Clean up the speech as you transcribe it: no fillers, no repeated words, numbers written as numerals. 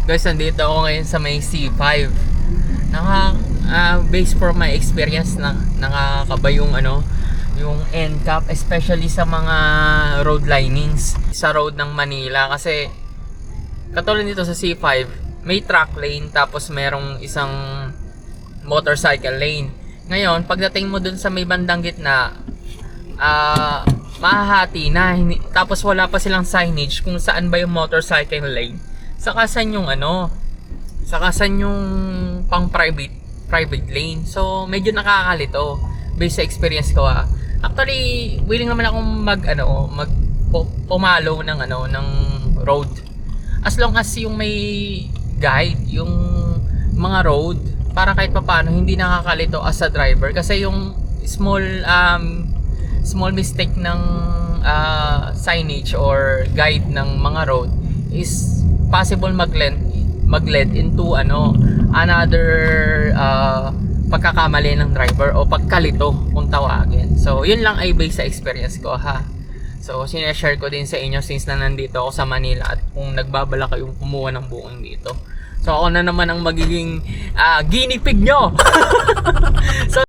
Guys, nandito ako ngayon sa may C5. Based from my experience na nakakaba yung yung NCAP, especially sa mga road linings sa road ng Manila. Kasi katulad dito sa C5, may truck lane tapos merong isang motorcycle lane. Ngayon, pagdating mo dun sa may bandang gitna, mahahati na. Tapos wala pa silang signage kung saan ba yung motorcycle lane. Saka saan yung pang private lane. So medyo nakakalito based sa experience ko. Actually, willing naman akong pumalo ng road as long as yung may guide yung mga road, para kahit papaano hindi nakakalito as a driver. Kasi yung small mistake ng signage or guide ng mga road is possible mag-lead into another pagkakamali ng driver o pagkalito kung tawagin. So yun lang ay based sa experience ko So sineshare ko din sa inyo since na nandito ako sa Manila at kung nagbabala kayong kumuha ng booking dito. So ako na naman ang magiging guinea pig nyo. So